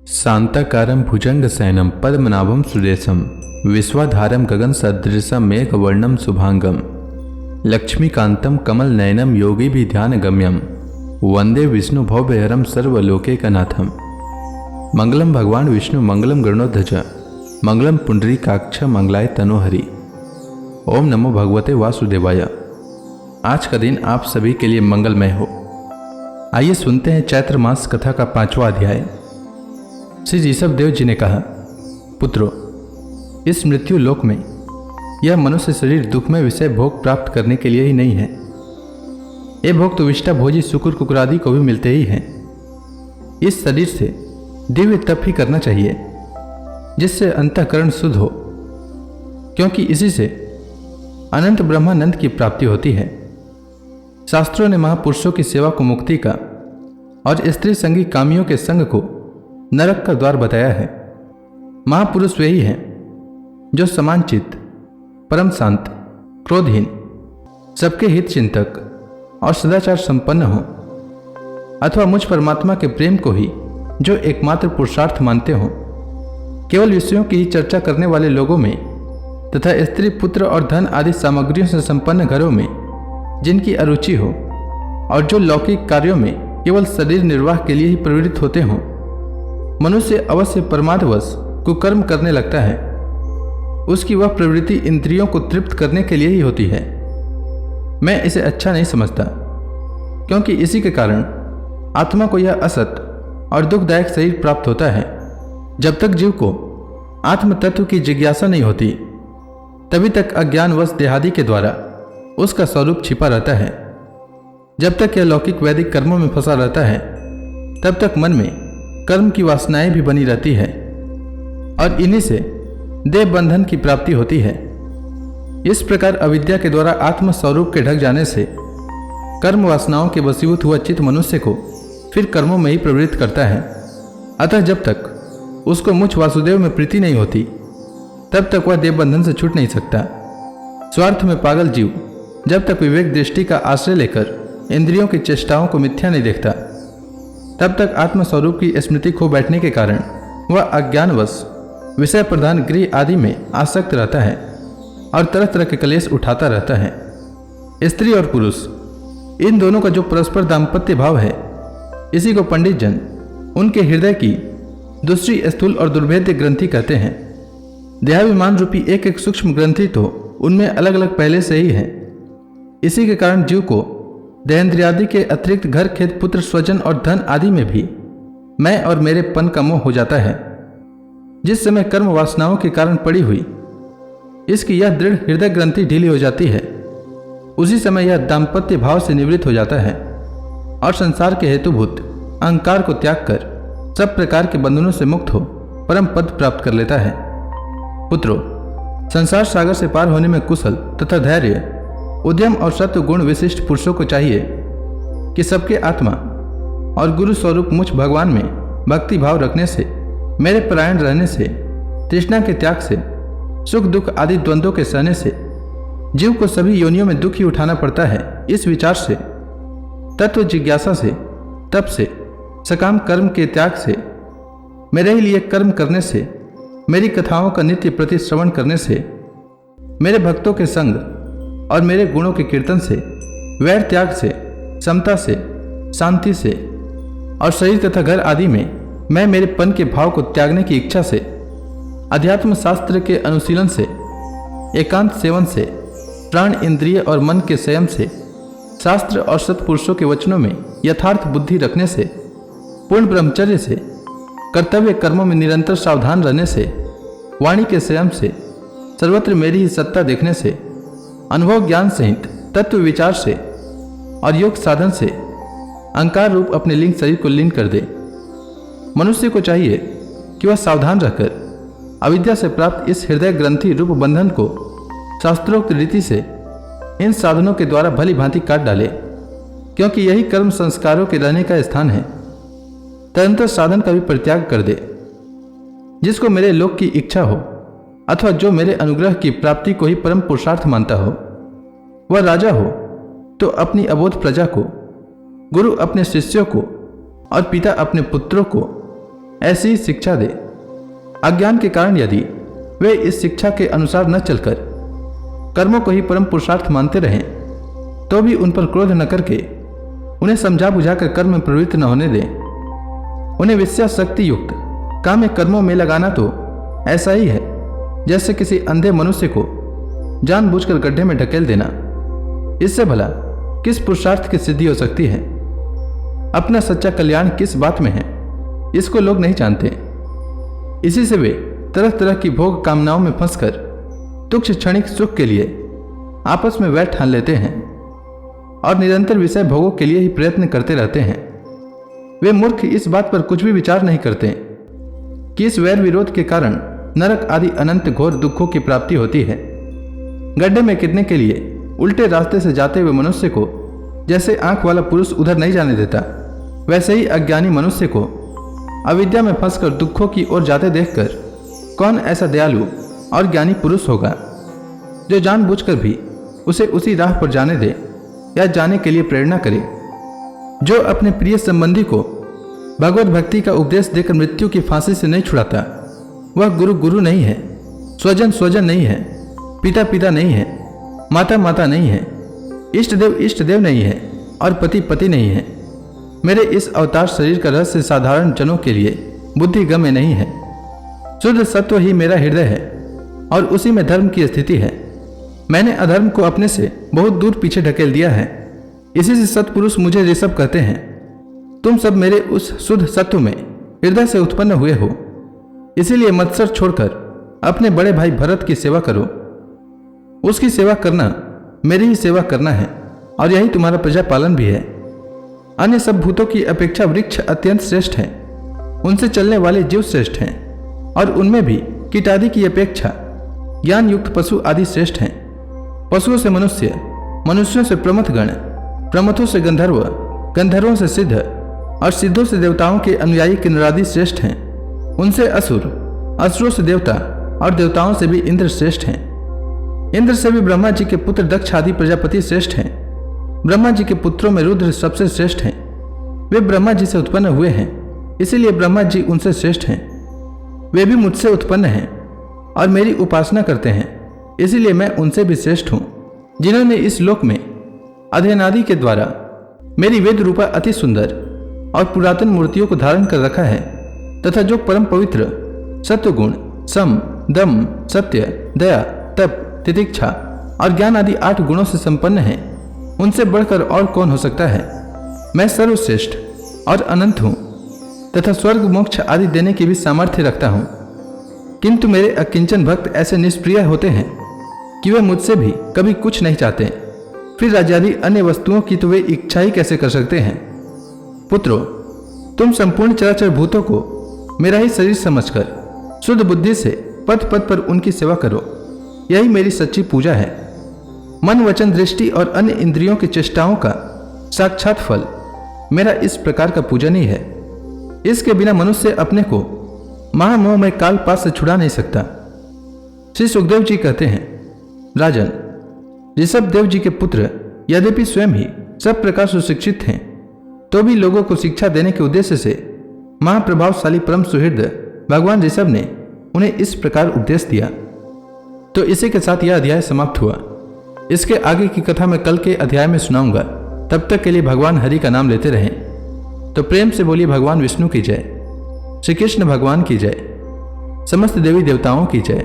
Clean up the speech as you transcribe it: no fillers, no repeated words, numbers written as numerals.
शांताकारं भुजंगशयनं पद्मनाभं सुरेशं विश्वाधारं गगनसदृशं मेघवर्णं शुभांगं लक्ष्मीकान्तं कमलनयनं योगिभिध्यानगम्यं वंदे विष्णु भवभयहरं सर्वलोकैकनाथं। मंगलम भगवान विष्णु मंगलम गरुड़ध्वज मंगलम पुंडरीकाक्ष मंगलाय तनोहरि। ओम नमो भगवते वासुदेवाय। आज का दिन आप सभी के लिए मंगलमय हो। आइए सुनते हैं चैत्र मास कथा का 5वां अध्याय। श्री ऋषभ देव जी ने कहा, पुत्रों, इस मृत्यु लोक में यह मनुष्य शरीर दुखमय विषय भोग प्राप्त करने के लिए ही नहीं है। ये भोग तो विष्टा भोजी शुक्र कुकुरादि को भी मिलते ही हैं। इस शरीर से दिव्य तप ही करना चाहिए जिससे अंतःकरण शुद्ध हो, क्योंकि इसी से अनंत ब्रह्मानंद की प्राप्ति होती है। शास्त्रों ने महापुरुषों की सेवा को मुक्ति का और स्त्री संगी कामियों के संग को नरक का द्वार बताया है। महापुरुष वे ही हैं जो समान चित्त, परम शांत, क्रोधहीन, सबके हित चिंतक और सदाचार संपन्न हो, अथवा मुझ परमात्मा के प्रेम को ही जो एकमात्र पुरुषार्थ मानते हो। केवल विषयों की ही चर्चा करने वाले लोगों में तथा स्त्री पुत्र और धन आदि सामग्रियों से संपन्न घरों में जिनकी अरुचि हो और जो लौकिक कार्यों में केवल शरीर निर्वाह के लिए ही प्रवृत्त होते हों, मनुष्य अवश्य प्रमादवश कुकर्म करने लगता है। उसकी वह प्रवृत्ति इंद्रियों को तृप्त करने के लिए ही होती है। मैं इसे अच्छा नहीं समझता, क्योंकि इसी के कारण आत्मा को यह असत और दुखदायक शरीर प्राप्त होता है। जब तक जीव को आत्म तत्व की जिज्ञासा नहीं होती, तभी तक अज्ञानवश देहादि के द्वारा उसका स्वरूप छिपा रहता है। जब तक यह लौकिक वैदिक कर्मों में फंसा रहता है, तब तक मन में कर्म की वासनाएं भी बनी रहती है और इन्हीं से देह बंधन की प्राप्ति होती है। इस प्रकार अविद्या के द्वारा आत्म स्वरूप के ढक जाने से कर्म वासनाओं के वशीभूत हुआ चित्त मनुष्य को फिर कर्मों में ही प्रवृत्त करता है। अतः जब तक उसको मुझ वासुदेव में प्रीति नहीं होती, तब तक वह देह बंधन से छूट नहीं सकता। स्वार्थ में पागल जीव जब तक विवेक दृष्टि का आश्रय लेकर इंद्रियों की चेष्टाओं को मिथ्या नहीं देखता, तब तक आत्मस्वरूप की स्मृति खो बैठने के कारण वह अज्ञानवश विषय प्रधान गृह आदि में आसक्त रहता है और तरह तरह के क्लेश उठाता रहता है। स्त्री और पुरुष इन दोनों का जो परस्पर दाम्पत्य भाव है, इसी को पंडित जन उनके हृदय की दूसरी स्थूल और दुर्भेद्य ग्रंथि कहते हैं। देहाभिमान रूपी एक एक सूक्ष्म ग्रंथि तो उनमें अलग अलग पहले से ही है। इसी के कारण जीव को देहेंद्रियादि के अतिरिक्त घर, खेत, पुत्र, स्वजन और धन आदि में भी मैं और मेरे पन का मोह हो जाता है। जिस समय कर्म वासनाओं के कारण पड़ी हुई इसकी यह दृढ़ हृदय ग्रंथि ढीली हो जाती है, उसी समय यह दाम्पत्य भाव से निवृत्त हो जाता है और संसार के हेतुभूत अहंकार को त्याग कर सब प्रकार के बंधनों से मुक्त हो परम पद प्राप्त कर लेता है। पुत्रों, संसार सागर से पार होने में कुशल तथा धैर्य, उद्यम और सत्व गुण विशिष्ट पुरुषों को चाहिए कि सबके आत्मा और गुरु स्वरूप मुझ भगवान में भक्ति भाव रखने से, मेरे परायण रहने से, तृष्णा के त्याग से, सुख दुख आदि द्वंद्वों के सहने से जीव को सभी योनियों में दुख ही उठाना पड़ता है। इस विचार से, तत्व जिज्ञासा से, तप से, सकाम कर्म के त्याग से, मेरे ही लिए कर्म करने से, मेरी कथाओं का नित्य प्रति श्रवण करने से, मेरे भक्तों के संग और मेरे गुणों के कीर्तन से, वैर त्याग से, समता से, शांति से और शरीर तथा घर आदि में मैं मेरे पन के भाव को त्यागने की इच्छा से, अध्यात्म शास्त्र के अनुशीलन से, एकांत सेवन से, प्राण इंद्रिय और मन के संयम से, शास्त्र और सत्पुरुषों के वचनों में यथार्थ बुद्धि रखने से, पूर्ण ब्रह्मचर्य से, कर्तव्य कर्मों में निरंतर सावधान रहने से, वाणी के संयम से, सर्वत्र मेरी ही सत्ता देखने से, अनुभव ज्ञान सहित तत्व विचार से और योग साधन से अहंकार रूप अपने लिंग शरीर को लीन कर दे। मनुष्य को चाहिए कि वह सावधान रहकर अविद्या से प्राप्त इस हृदय ग्रंथि रूप बंधन को शास्त्रोक्त रीति से इन साधनों के द्वारा भली भांति काट डाले, क्योंकि यही कर्म संस्कारों के रहने का स्थान है। तदंतर साधन का भी परित्याग कर दे। जिसको मेरे लोक की इच्छा हो अथवा जो मेरे अनुग्रह की प्राप्ति को ही परम पुरुषार्थ मानता हो, वह राजा हो तो अपनी अबोध प्रजा को, गुरु अपने शिष्यों को और पिता अपने पुत्रों को ऐसी ही शिक्षा दे। अज्ञान के कारण यदि वे इस शिक्षा के अनुसार न चलकर कर्मों को ही परम पुरुषार्थ मानते रहें तो भी उन पर क्रोध न करके उन्हें समझा बुझाकर कर्म में प्रवृत्त न होने दें। उन्हें विषया शक्ति युक्त काम्य कर्मों में लगाना तो ऐसा ही है जैसे किसी अंधे मनुष्य को जानबूझकर गड्ढे में ढकेल देना। इससे भला किस पुरुषार्थ की सिद्धि हो सकती है? अपना सच्चा कल्याण किस बात में है, इसको लोग नहीं जानते। इसी से वे तरह तरह की भोग कामनाओं में फंसकर तुच्छ क्षणिक सुख के लिए आपस में वैर ठान लेते हैं और निरंतर विषय भोगों के लिए ही प्रयत्न करते रहते हैं। वे मूर्ख इस बात पर कुछ भी विचार नहीं करते कि इस वैर विरोध के कारण नरक आदि अनंत घोर दुखों की प्राप्ति होती है। गड्ढे में गिरने के लिए उल्टे रास्ते से जाते हुए मनुष्य को जैसे आंख वाला पुरुष उधर नहीं जाने देता, वैसे ही अज्ञानी मनुष्य को अविद्या में फंसकर दुखों की ओर जाते देखकर कौन ऐसा दयालु और ज्ञानी पुरुष होगा जो जानबूझकर भी उसे उसी राह पर जाने दे या जाने के लिए प्रेरणा करे। जो अपने प्रिय संबंधी को भगवत भक्ति का उपदेश देकर मृत्यु की फांसी से नहीं छुड़ाता, वह गुरु गुरु नहीं है, स्वजन स्वजन नहीं है, पिता पिता नहीं है, माता माता नहीं है, इष्ट देव नहीं है और पति पति नहीं है। मेरे इस अवतार शरीर का रहस्य साधारण जनों के लिए बुद्धिगम्य नहीं है। शुद्ध सत्व ही मेरा हृदय है और उसी में धर्म की स्थिति है। मैंने अधर्म को अपने से बहुत दूर पीछे ढकेल दिया है। इसी से सत्पुरुष मुझे ऋषभ कहते हैं। तुम सब मेरे उस शुद्ध सत्व में हृदय से उत्पन्न हुए हो, इसीलिए मत्सर छोड़कर अपने बड़े भाई भरत की सेवा करो। उसकी सेवा करना मेरी ही सेवा करना है और यही तुम्हारा प्रजा पालन भी है। अन्य सब भूतों की अपेक्षा वृक्ष अत्यंत श्रेष्ठ है, उनसे चलने वाले जीव श्रेष्ठ हैं और उनमें भी कीट आदि की अपेक्षा ज्ञान युक्त पशु आदि श्रेष्ठ हैं। पशुओं से मनुष्य, मनुष्यों से प्रमथगण, प्रमथों से गंधर्व, गंधर्वों से सिद्ध और सिद्धों से देवताओं के अनुयायी किन्नरादि श्रेष्ठ हैं। उनसे असुर, असुरों से देवता और देवताओं से भी इंद्र श्रेष्ठ हैं। इंद्र से भी ब्रह्मा जी के पुत्र दक्ष आदि प्रजापति श्रेष्ठ हैं। ब्रह्मा जी के पुत्रों में रुद्र सबसे श्रेष्ठ हैं। वे ब्रह्मा जी से उत्पन्न हुए हैं, इसीलिए ब्रह्मा जी उनसे श्रेष्ठ हैं। वे भी मुझसे उत्पन्न हैं और मेरी उपासना करते हैं, इसीलिए मैं उनसे भी श्रेष्ठ हूँ। जिन्होंने इस लोक में अध्ययनादि के द्वारा मेरी वेद रूपा अति सुंदर और पुरातन मूर्तियों को धारण कर रखा है तथा जो परम पवित्र सत्वगुण, सम, दम, सत्य, दया, तप, तितिक्षा और ज्ञान आदि 8 गुणों से संपन्न है, उनसे बढ़कर और कौन हो सकता है। मैं सर्वश्रेष्ठ और अनंत हूँ तथा स्वर्ग मोक्ष आदि देने की भी सामर्थ्य रखता हूँ। किंतु मेरे अकिंचन भक्त ऐसे निष्प्रिय होते हैं कि वे मुझसे भी कभी कुछ नहीं चाहते। फिर राज्यादि अन्य वस्तुओं की तो वे इच्छा ही कैसे कर सकते हैं। पुत्रों, तुम संपूर्ण चराचर भूतों को मेरा ही शरीर समझकर शुद्ध बुद्धि से पद पद पर उनकी सेवा करो। यही मेरी सच्ची पूजा है। मन, वचन, दृष्टि और अन्य इंद्रियों की चेष्टाओं का साक्षात फल मेरा इस प्रकार का पूजन ही है। इसके बिना मनुष्य अपने को महामोह में कालपास से छुड़ा नहीं सकता। श्री सुखदेव जी कहते हैं, राजन, ऋषभ देव जी के पुत्र यद्यपि स्वयं ही सब प्रकार सुशिक्षित हैं, तो भी लोगों को शिक्षा देने के उद्देश्य से महाप्रभावशाली परम सुहृद भगवान ऋषभ ने उन्हें इस प्रकार उपदेश दिया। तो इसी के साथ यह अध्याय समाप्त हुआ। इसके आगे की कथा मैं कल के अध्याय में सुनाऊंगा। तब तक के लिए भगवान हरि का नाम लेते रहें। तो प्रेम से बोलिए भगवान विष्णु की जय, श्री कृष्ण भगवान की जय, समस्त देवी देवताओं की जय।